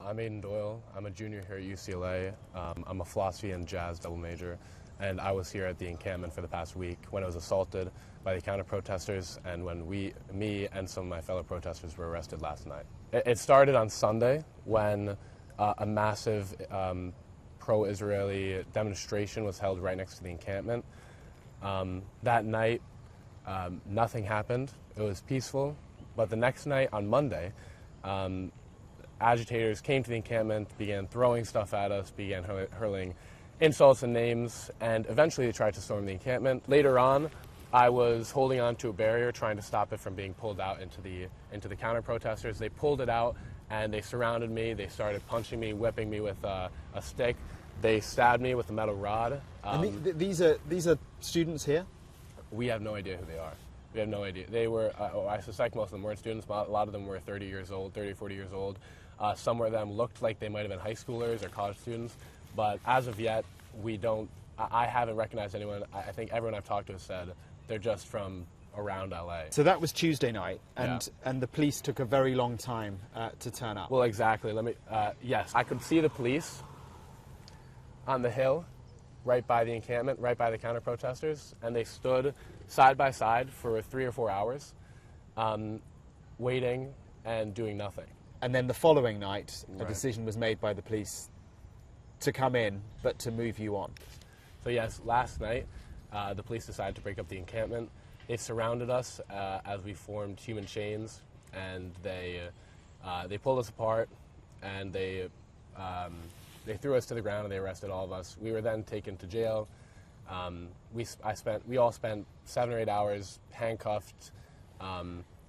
I'm Aiden Doyle. I'm a junior here at UCLA. I'm a philosophy and jazz double major, and I was here at the encampment for the past week when I was assaulted by the counter-protesters and when me and some of my fellow protesters were arrested last night. It started on Sunday when a massive pro-Israeli demonstration was held right next to the encampment. That night, nothing happened. It was peaceful. But the next night, on Monday, agitators came to the encampment, began throwing stuff at us, began hurling insults and names, and eventually they tried to storm the encampment. Later on, I was holding on to a barrier, trying to stop it from being pulled out into the counter-protesters. They pulled it out, and they surrounded me. They started punching me, whipping me with a stick. They stabbed me with a metal rod. And these are students here? We have no idea who they are. We have no idea. They were, I suspect most of them weren't students, but a lot of them were 30 years old, 30, 40 years old. Some of them looked like they might have been high schoolers or college students, but as of yet, I haven't recognized anyone. I think everyone I've talked to has said they're just from around LA. So that was Tuesday night, and Yeah. the police took a very long time to turn up. Well, exactly. Yes, I could see the police on the hill right by the encampment, right by the counter-protesters, and they stood side by side for 3 or 4 hours, waiting and doing nothing. And then the following night, a Right. decision was made by the police to come in, but to move you on. So yes, last night, the police decided to break up the encampment. They surrounded us as we formed human chains, and they pulled us apart, and they threw us to the ground, and they arrested all of us. We were then taken to jail. We all spent 7 or 8 hours handcuffed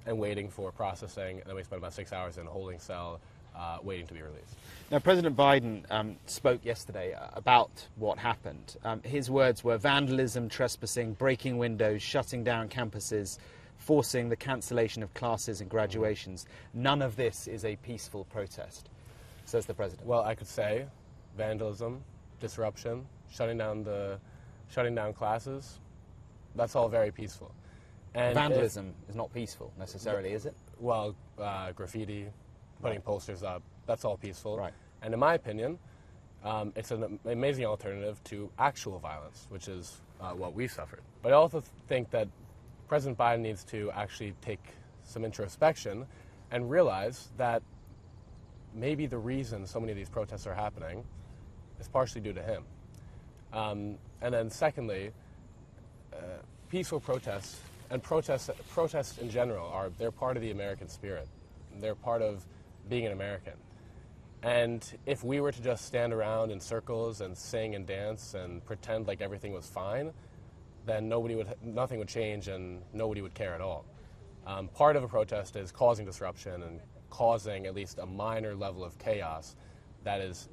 and waiting for processing, and then we spent about 6 hours in a holding cell waiting to be released. Now, President Biden spoke yesterday about what happened. His words were vandalism, trespassing, breaking windows, shutting down campuses, forcing the cancellation of classes and graduations. None of this is a peaceful protest, says the president. Well, I could say vandalism, disruption, shutting down classes, that's all very peaceful. And vandalism is not peaceful necessarily, is it? Well, graffiti, putting posters up, that's all peaceful. Right. And in my opinion, it's an amazing alternative to actual violence, which is what we suffered. But I also think that President Biden needs to actually take some introspection and realize that maybe the reason so many of these protests are happening is partially due to him. And then secondly, peaceful protests and protests in general they're part of the American spirit. They're part of being an American. And if we were to just stand around in circles and sing and dance and pretend like everything was fine, then nothing would change and nobody would care at all. Part of a protest is causing disruption and causing at least a minor level of chaos that is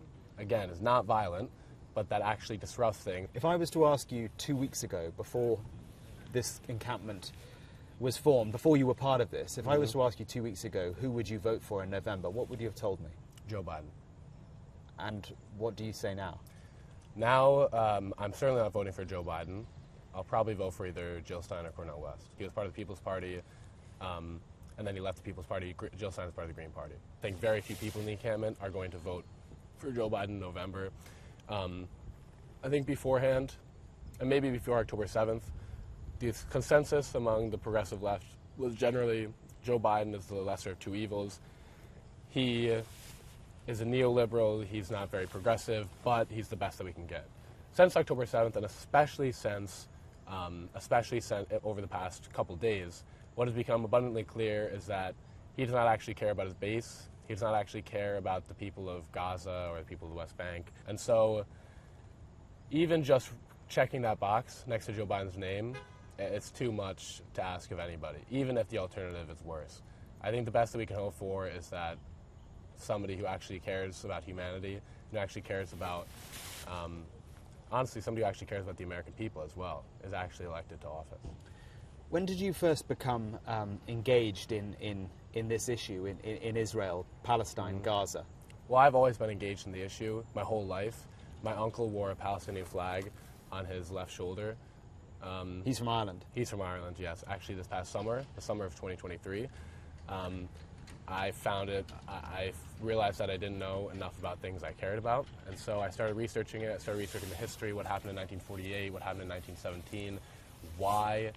not violent, but that actually disrupts things. If I was to ask you 2 weeks ago, before this encampment was formed, before you were part of this, if I was to ask you 2 weeks ago, who would you vote for in November, what would you have told me? Joe Biden. And what do you say now? Now, I'm certainly not voting for Joe Biden. I'll probably vote for either Jill Stein or Cornel West. He was part of the People's Party, and then he left the People's Party. Jill Stein is part of the Green Party. I think very few people in the encampment are going to vote for Joe Biden in November. I think beforehand, and maybe before October 7th, the consensus among the progressive left was generally Joe Biden is the lesser of two evils. He is a neoliberal, he's not very progressive, but he's the best that we can get. Since October 7th, and especially since over the past couple days, what has become abundantly clear is that he does not actually care about his base. He does not actually care about the people of Gaza or the people of the West Bank. And so even just checking that box next to Joe Biden's name, it's too much to ask of anybody, even if the alternative is worse. I think the best that we can hope for is that somebody who actually cares about humanity, who actually cares about, honestly, somebody who actually cares about the American people as well, is actually elected to office. When did you first become engaged in this issue, in Israel, Palestine, Gaza? Well, I've always been engaged in the issue my whole life. My uncle wore a Palestinian flag on his left shoulder. He's from Ireland? He's from Ireland, yes. Actually, this past summer, the summer of 2023. I found it, I realized that I didn't know enough about things I cared about, and so I started researching it. I started researching the history, what happened in 1948, what happened in 1917, why,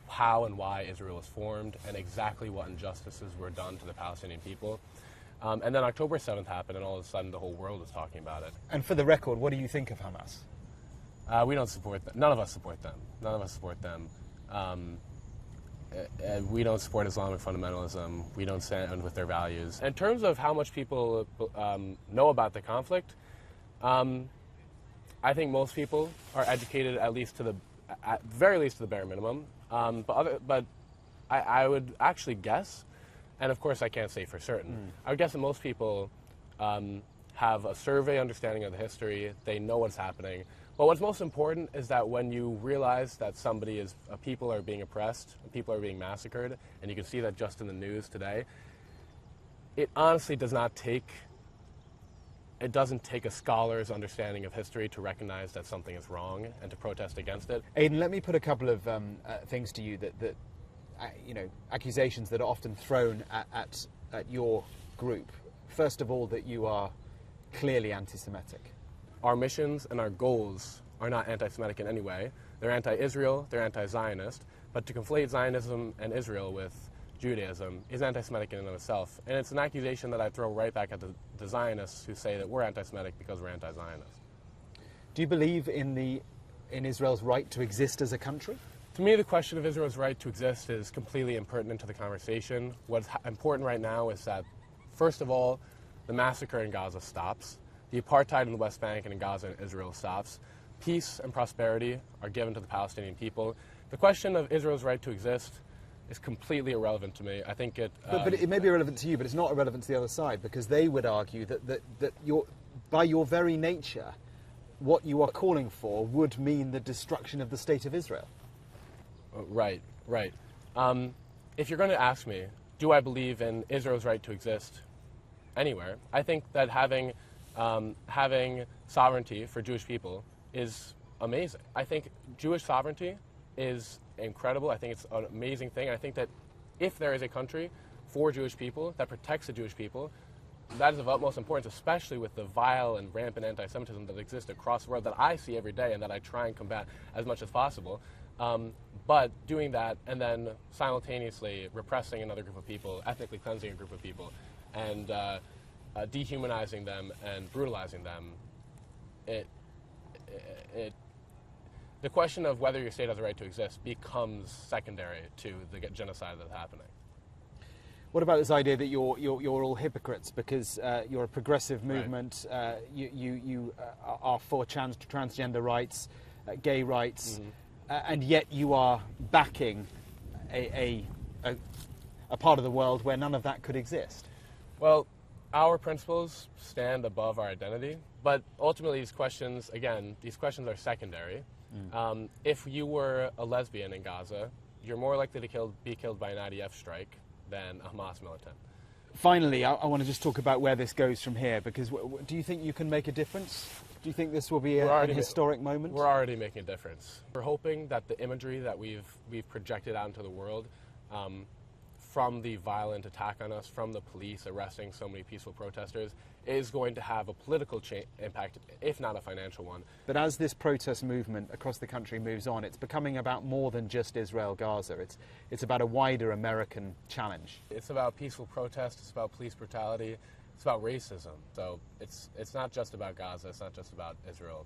how and why Israel was formed, and exactly what injustices were done to the Palestinian people. And then October 7th happened, and all of a sudden the whole world was talking about it. And for the record, what do you think of Hamas? We don't support them. None of us support them. None of us support them. We don't support Islamic fundamentalism. We don't stand with their values. In terms of how much people know about the conflict, I think most people are educated at very least to the bare minimum. But I would actually guess, and of course I can't say for certain, I would guess that most people have a survey understanding of the history. They know what's happening. But what's most important is that when you realize that people are being oppressed, people are being massacred, and you can see that just in the news today, it honestly doesn't take a scholar's understanding of history to recognize that something is wrong and to protest against it. Aidan, let me put a couple of things to you that accusations that are often thrown at your group. First of all, that you are clearly anti-Semitic. Our missions and our goals are not anti-Semitic in any way. They're anti-Israel, they're anti-Zionist, but to conflate Zionism and Israel with Judaism is anti-Semitic in and of itself. And it's an accusation that I throw right back at the Zionists who say that we're anti-Semitic because we're anti-Zionist. Do you believe in Israel's right to exist as a country? To me, the question of Israel's right to exist is completely impertinent to the conversation. What's important right now is that, first of all, the massacre in Gaza stops. The apartheid in the West Bank and in Gaza and Israel stops. Peace and prosperity are given to the Palestinian people. The question of Israel's right to exist is completely irrelevant to me. I think it... But it may be irrelevant to you, but it's not irrelevant to the other side, because they would argue that by your very nature, what you are calling for would mean the destruction of the state of Israel. Right. If you're going to ask me, do I believe in Israel's right to exist anywhere, I think that having sovereignty for Jewish people is amazing. I think Jewish sovereignty is incredible. I think it's an amazing thing. I think that if there is a country for Jewish people that protects the Jewish people, that is of utmost importance, especially with the vile and rampant anti-Semitism that exists across the world that I see every day and that I try and combat as much as possible. But doing that and then simultaneously repressing another group of people, ethnically cleansing a group of people, and dehumanizing them and brutalizing them, the question of whether your state has a right to exist becomes secondary to the genocide that's happening. What about this idea that you're all hypocrites because you're a progressive movement, right. You are for transgender rights, gay rights, and yet you are backing a part of the world where none of that could exist? Well, our principles stand above our identity, but ultimately these questions are secondary. If you were a lesbian in Gaza, you're more likely to be killed by an IDF strike than a Hamas militant. Finally, I want to just talk about where this goes from here, because do you think you can make a difference? Do you think this will be an historic moment? We're already making a difference. We're hoping that the imagery that we've projected out into the world, from the violent attack on us, from the police arresting so many peaceful protesters, is going to have a political impact, if not a financial one. But as this protest movement across the country moves on, it's becoming about more than just Israel-Gaza. It's about a wider American challenge. It's about peaceful protest, it's about police brutality, it's about racism. So it's not just about Gaza, it's not just about Israel.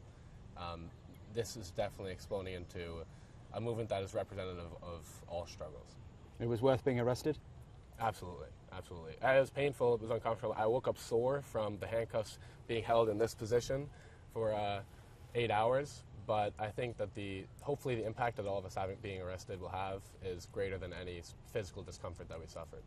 This is definitely exploding into a movement that is representative of all struggles. It was worth being arrested? Absolutely. It was painful, it was uncomfortable. I woke up sore from the handcuffs being held in this position for 8 hours, but I think that hopefully the impact that all of us being arrested will have is greater than any physical discomfort that we suffered.